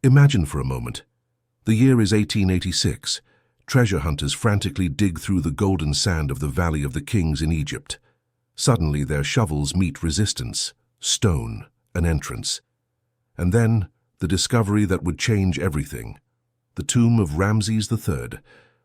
Imagine for a moment. The year is 1886. Treasure hunters frantically dig through the golden sand of the Valley of the Kings in Egypt. Suddenly their shovels meet resistance, stone, an entrance. And then the discovery that would change everything. The tomb of Ramses III,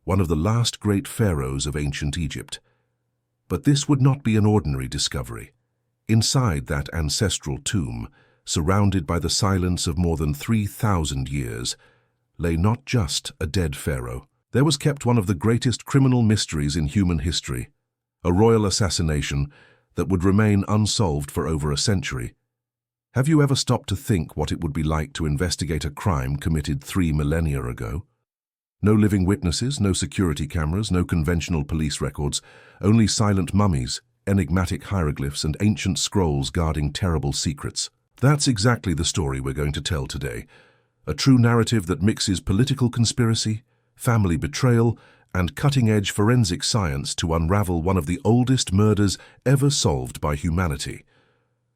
one of the last great pharaohs of ancient Egypt. But this would not be an ordinary discovery. Inside that ancestral tomb, surrounded by the silence of more than 3,000 years, lay not just a dead pharaoh. There was kept one of the greatest criminal mysteries in human history, a royal assassination that would remain unsolved for over a century. Have you ever stopped to think what it would be like to investigate a crime committed 3 millennia ago? No living witnesses, no security cameras, no conventional police records, only silent mummies, enigmatic hieroglyphs, and ancient scrolls guarding terrible secrets. That's exactly the story we're going to tell today. A true narrative that mixes political conspiracy, family betrayal, and cutting-edge forensic science to unravel one of the oldest murders ever solved by humanity.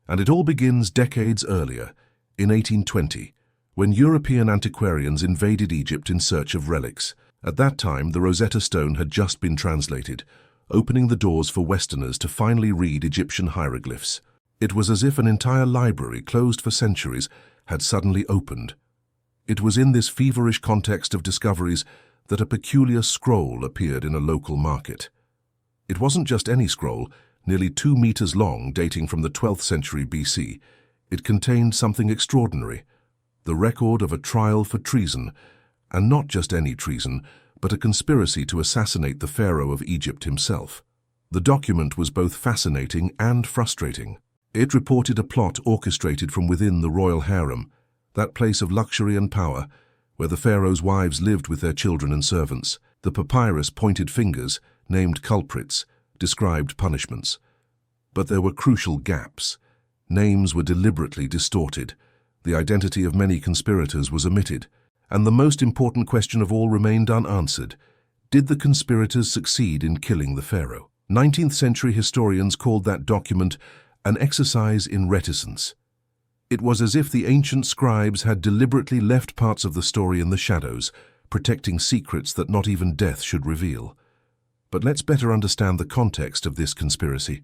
And it all begins decades earlier, in 1820, when European antiquarians invaded Egypt in search of relics. At that time, the Rosetta Stone had just been translated, opening the doors for Westerners to finally read Egyptian hieroglyphs. It was as if an entire library, closed for centuries, had suddenly opened. It was in this feverish context of discoveries that a peculiar scroll appeared in a local market. It wasn't just any scroll, nearly 2 meters long, dating from the 12th century BC. It contained something extraordinary, the record of a trial for treason, and not just any treason, but a conspiracy to assassinate the Pharaoh of Egypt himself. The document was both fascinating and frustrating. It reported a plot orchestrated from within the royal harem, that place of luxury and power, where the pharaoh's wives lived with their children and servants. The papyrus pointed fingers, named culprits, described punishments. But there were crucial gaps. Names were deliberately distorted. The identity of many conspirators was omitted. And the most important question of all remained unanswered. Did the conspirators succeed in killing the pharaoh? 19th century historians called that document an exercise in reticence. It was as if the ancient scribes had deliberately left parts of the story in the shadows, protecting secrets that not even death should reveal. But let's better understand the context of this conspiracy.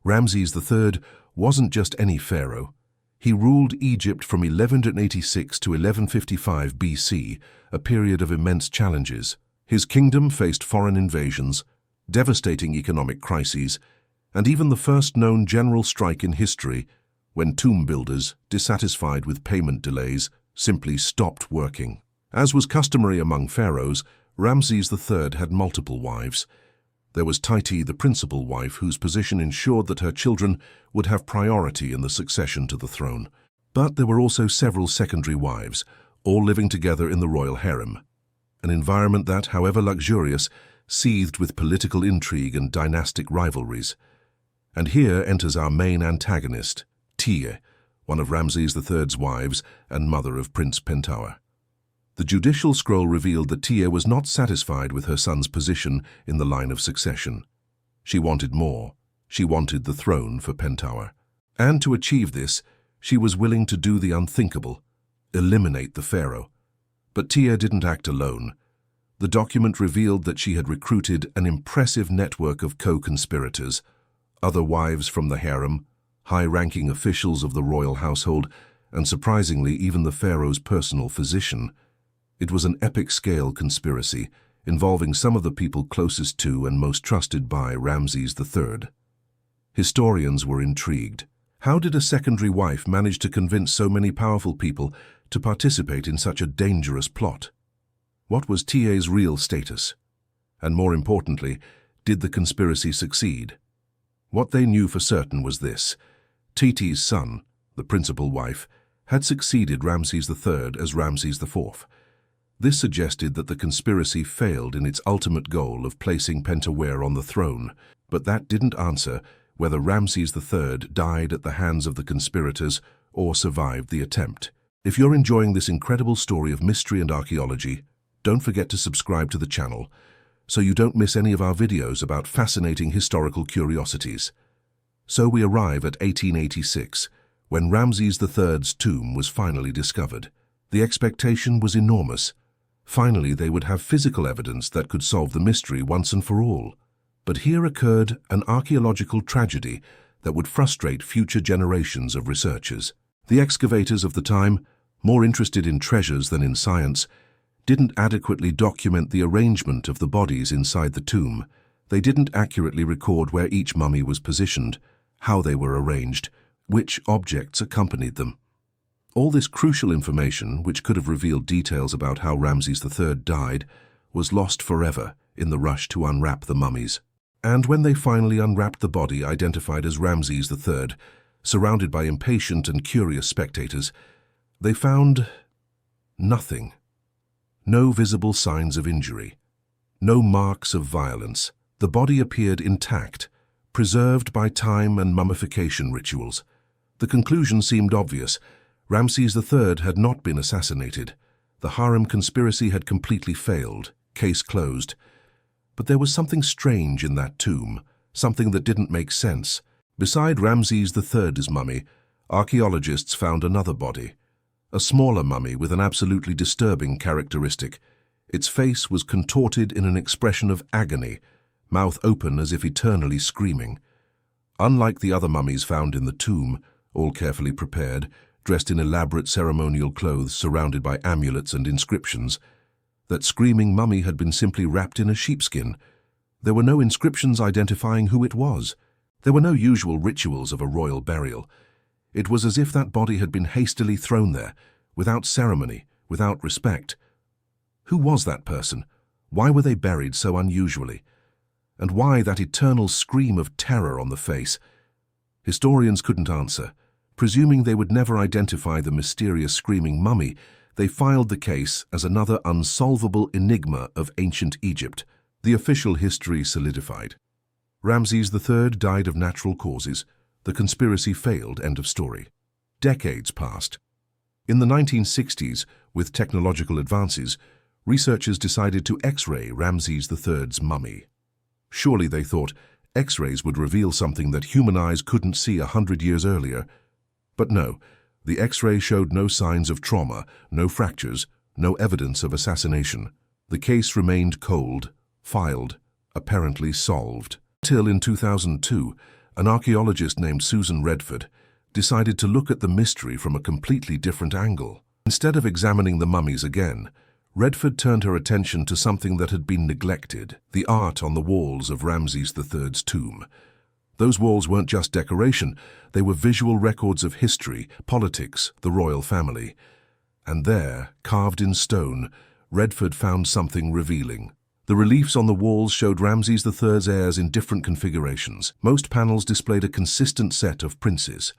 Ramses III wasn't just any pharaoh. He ruled Egypt from 1186 to 1155 BC, a period of immense challenges. His kingdom faced foreign invasions, devastating economic crises, and even the first known general strike in history, when tomb builders, dissatisfied with payment delays, simply stopped working. As was customary among pharaohs, Ramses III had multiple wives. There was Tiye, the principal wife, whose position ensured that her children would have priority in the succession to the throne. But there were also several secondary wives, all living together in the royal harem, an environment that, however luxurious, seethed with political intrigue and dynastic rivalries. And here enters our main antagonist, Tiye, one of Ramses III's wives and mother of Prince Pentuer. The judicial scroll revealed that Tiye was not satisfied with her son's position in the line of succession. She wanted more. She wanted the throne for Pentuer. And to achieve this, she was willing to do the unthinkable, eliminate the pharaoh. But Tiye didn't act alone. The document revealed that she had recruited an impressive network of co-conspirators, other wives from the harem, high-ranking officials of the royal household, and surprisingly even the pharaoh's personal physician. It was an epic-scale conspiracy involving some of the people closest to and most trusted by Ramses III. Historians were intrigued. How did a secondary wife manage to convince so many powerful people to participate in such a dangerous plot? What was Tiye's real status? And more importantly, did the conspiracy succeed? What they knew for certain was this: Tiye's son, the principal wife, had succeeded Ramses III as Ramses IV. This suggested that the conspiracy failed in its ultimate goal of placing Pentuer on the throne, but that didn't answer whether Ramses III died at the hands of the conspirators or survived the attempt. If you're enjoying this incredible story of mystery and archaeology, don't forget to subscribe to the channel so you don't miss any of our videos about fascinating historical curiosities. So we arrive at 1886, when Ramses III's tomb was finally discovered. The expectation was enormous. Finally, they would have physical evidence that could solve the mystery once and for all. But here occurred an archaeological tragedy that would frustrate future generations of researchers. The excavators of the time, more interested in treasures than in science, didn't adequately document the arrangement of the bodies inside the tomb. They didn't accurately record where each mummy was positioned, how they were arranged, which objects accompanied them. All this crucial information, which could have revealed details about how Ramses III died, was lost forever in the rush to unwrap the mummies. And when they finally unwrapped the body identified as Ramses III, surrounded by impatient and curious spectators, they found nothing. No visible signs of injury. No marks of violence. The body appeared intact, preserved by time and mummification rituals. The conclusion seemed obvious. Ramses III had not been assassinated. The harem conspiracy had completely failed. Case closed. But there was something strange in that tomb, something that didn't make sense. Beside Ramses III's mummy, archaeologists found another body. A smaller mummy with an absolutely disturbing characteristic. Its face was contorted in an expression of agony, mouth open as if eternally screaming. Unlike the other mummies found in the tomb, all carefully prepared, dressed in elaborate ceremonial clothes surrounded by amulets and inscriptions, that screaming mummy had been simply wrapped in a sheepskin. There were no inscriptions identifying who it was. There were no usual rituals of a royal burial. It was as if that body had been hastily thrown there, without ceremony, without respect. Who was that person? Why were they buried so unusually? And why that eternal scream of terror on the face? Historians couldn't answer. Presuming they would never identify the mysterious screaming mummy, they filed the case as another unsolvable enigma of ancient Egypt. The official history solidified. Ramses III died of natural causes. The conspiracy failed, end of story. Decades passed. In the 1960s, with technological advances, researchers decided to X-ray Ramses III's mummy. Surely, they thought, X-rays would reveal something that human eyes couldn't see 100 years earlier. But no, the X-ray showed no signs of trauma, no fractures, no evidence of assassination. The case remained cold, filed, apparently solved. Till in 2002, an archaeologist named Susan Redford decided to look at the mystery from a completely different angle. Instead of examining the mummies again, Redford turned her attention to something that had been neglected, the art on the walls of Ramses III's tomb. Those walls weren't just decoration, they were visual records of history, politics, the royal family. And there, carved in stone, Redford found something revealing. The reliefs on the walls showed Ramses III's heirs in different configurations. Most panels displayed a consistent set of princes.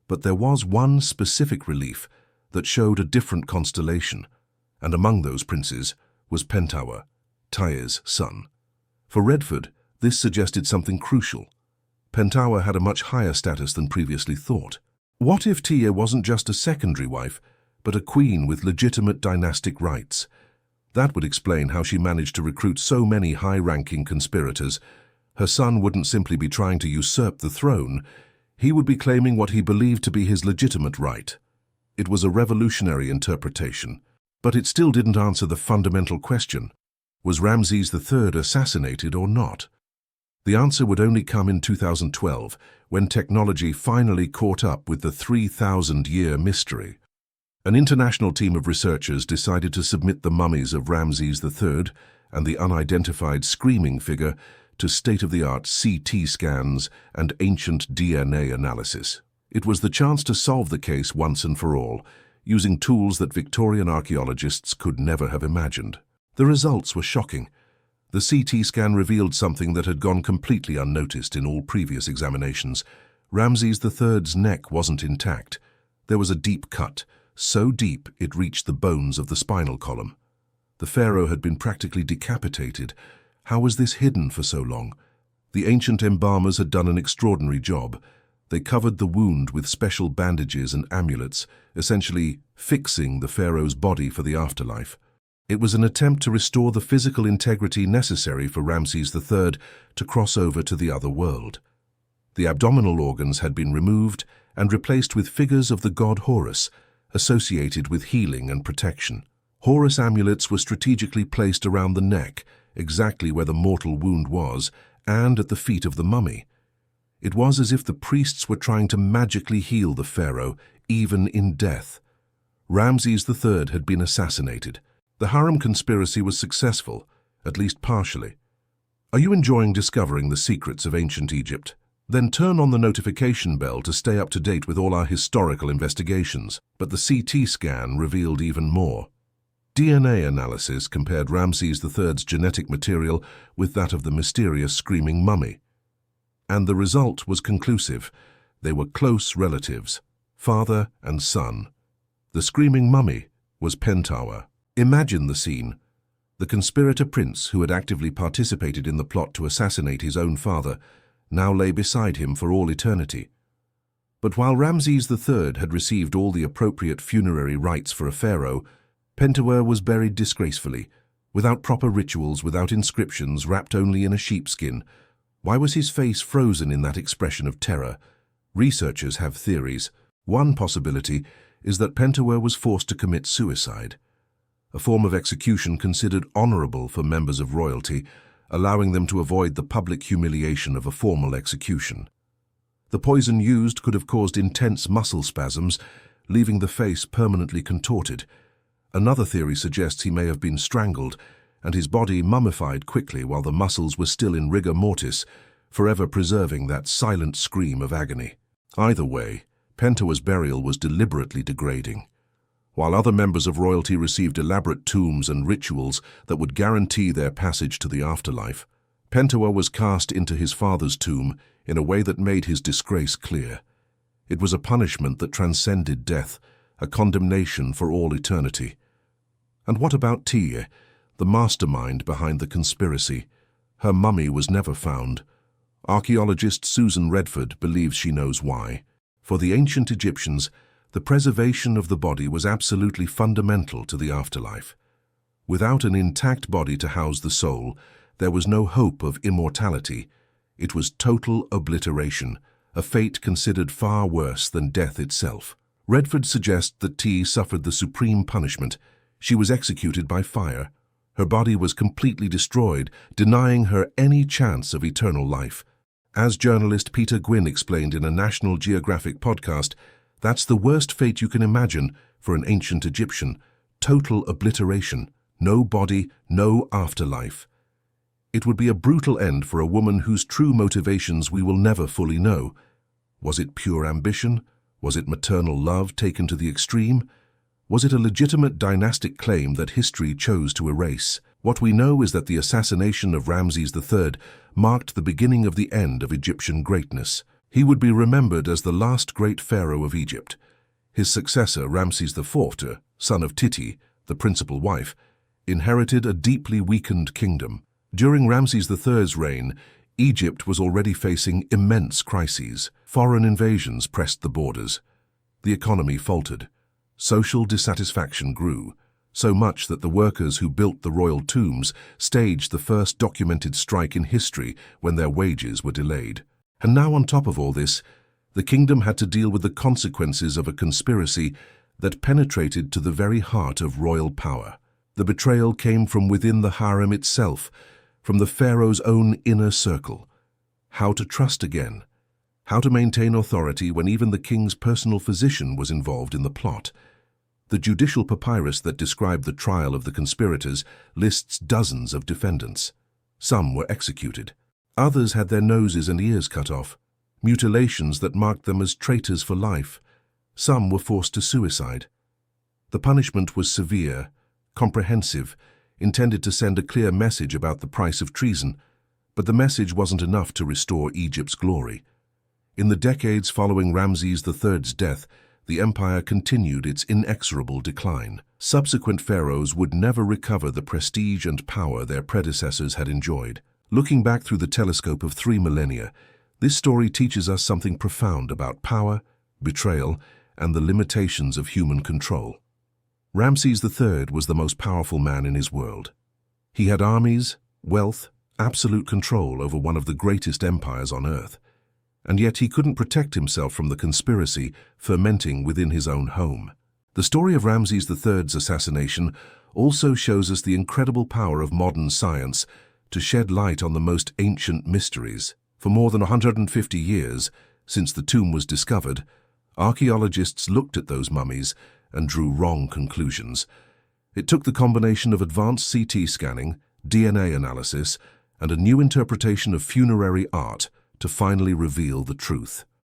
But there was one specific relief that showed a different constellation, and among those princes was Pharaoh, Tiye's son. For Redford, this suggested something crucial. Pharaoh had a much higher status than previously thought. What if Tiye wasn't just a secondary wife, but a queen with legitimate dynastic rights? That would explain how she managed to recruit so many high-ranking conspirators. Her son wouldn't simply be trying to usurp the throne, he would be claiming what he believed to be his legitimate right. It was a revolutionary interpretation, but it still didn't answer the fundamental question: was Ramses III assassinated or not? The answer would only come in 2012, when technology finally caught up with the 3,000-year mystery. An international team of researchers decided to submit the mummies of Ramses III and the unidentified screaming figure to state-of-the-art CT scans and ancient DNA analysis. It was the chance to solve the case once and for all, using tools that Victorian archaeologists could never have imagined. The results were shocking. The CT scan revealed something that had gone completely unnoticed in all previous examinations. Ramses III's neck wasn't intact. There was a deep cut, so deep it reached the bones of the spinal column. The pharaoh had been practically decapitated. How was this hidden for so long? The ancient embalmers had done an extraordinary job. They covered the wound with special bandages and amulets, essentially fixing the pharaoh's body for the afterlife. It was an attempt to restore the physical integrity necessary for Ramses III to cross over to the other world. The abdominal organs had been removed and replaced with figures of the god Horus, associated with healing and protection. Horus amulets were strategically placed around the neck, exactly where the mortal wound was, and at the feet of the mummy. It was as if the priests were trying to magically heal the pharaoh, even in death. Ramses III had been assassinated. The harem conspiracy was successful, at least partially. Are you enjoying discovering the secrets of ancient Egypt? Then turn on the notification bell to stay up to date with all our historical investigations. But the CT scan revealed even more. DNA analysis compared Ramses III's genetic material with that of the mysterious screaming mummy. And the result was conclusive. They were close relatives, father and son. The screaming mummy was Tiye. Imagine the scene. The conspirator prince who had actively participated in the plot to assassinate his own father now lay beside him for all eternity. But while Ramses III had received all the appropriate funerary rites for a pharaoh, Tiye was buried disgracefully, without proper rituals, without inscriptions, wrapped only in a sheepskin. Why was his face frozen in that expression of terror? Researchers have theories. One possibility is that Tiye was forced to commit suicide, a form of execution considered honorable for members of royalty, allowing them to avoid the public humiliation of a formal execution. The poison used could have caused intense muscle spasms, leaving the face permanently contorted. Another theory suggests he may have been strangled, and his body mummified quickly while the muscles were still in rigor mortis, forever preserving that silent scream of agony. Either way, Tiye's burial was deliberately degrading. While other members of royalty received elaborate tombs and rituals that would guarantee their passage to the afterlife, Tiye was cast into his father's tomb in a way that made his disgrace clear. It was a punishment that transcended death, a condemnation for all eternity. And what about Tiye, the mastermind behind the conspiracy? Her mummy was never found. Archaeologist Susan Redford believes she knows why. For the ancient Egyptians, the preservation of the body was absolutely fundamental to the afterlife. Without an intact body to house the soul, there was no hope of immortality. It was total obliteration, a fate considered far worse than death itself. Redford suggests that Tiye suffered the supreme punishment. She was executed by fire. Her body was completely destroyed, denying her any chance of eternal life. As journalist Peter Gwynne explained in a National Geographic podcast, that's the worst fate you can imagine for an ancient Egyptian. Total obliteration. No body, no afterlife. It would be a brutal end for a woman whose true motivations we will never fully know. Was it pure ambition? Was it maternal love taken to the extreme? Was it a legitimate dynastic claim that history chose to erase? What we know is that the assassination of Ramses III marked the beginning of the end of Egyptian greatness. He would be remembered as the last great pharaoh of Egypt. His successor, Ramses IV, son of Tiye, the principal wife, inherited a deeply weakened kingdom. During Ramses III's reign, Egypt was already facing immense crises. Foreign invasions pressed the borders. The economy faltered. Social dissatisfaction grew, so much that the workers who built the royal tombs staged the first documented strike in history when their wages were delayed. And now, on top of all this, the kingdom had to deal with the consequences of a conspiracy that penetrated to the very heart of royal power. The betrayal came from within the harem itself, from the pharaoh's own inner circle. How to trust again? How to maintain authority when even the king's personal physician was involved in the plot? The judicial papyrus that described the trial of the conspirators lists dozens of defendants. Some were executed. Others had their noses and ears cut off, mutilations that marked them as traitors for life. Some were forced to suicide. The punishment was severe, comprehensive, intended to send a clear message about the price of treason, but the message wasn't enough to restore Egypt's glory. In the decades following Ramses III's death, the empire continued its inexorable decline. Subsequent pharaohs would never recover the prestige and power their predecessors had enjoyed. Looking back through the telescope of 3 millennia, this story teaches us something profound about power, betrayal, and the limitations of human control. Ramses III was the most powerful man in his world. He had armies, wealth, absolute control over one of the greatest empires on earth. And yet he couldn't protect himself from the conspiracy fermenting within his own home. The story of Ramses III's assassination also shows us the incredible power of modern science to shed light on the most ancient mysteries. For more than 150 years, since the tomb was discovered, archaeologists looked at those mummies and drew wrong conclusions. It took the combination of advanced CT scanning, DNA analysis, and a new interpretation of funerary art to finally reveal the truth.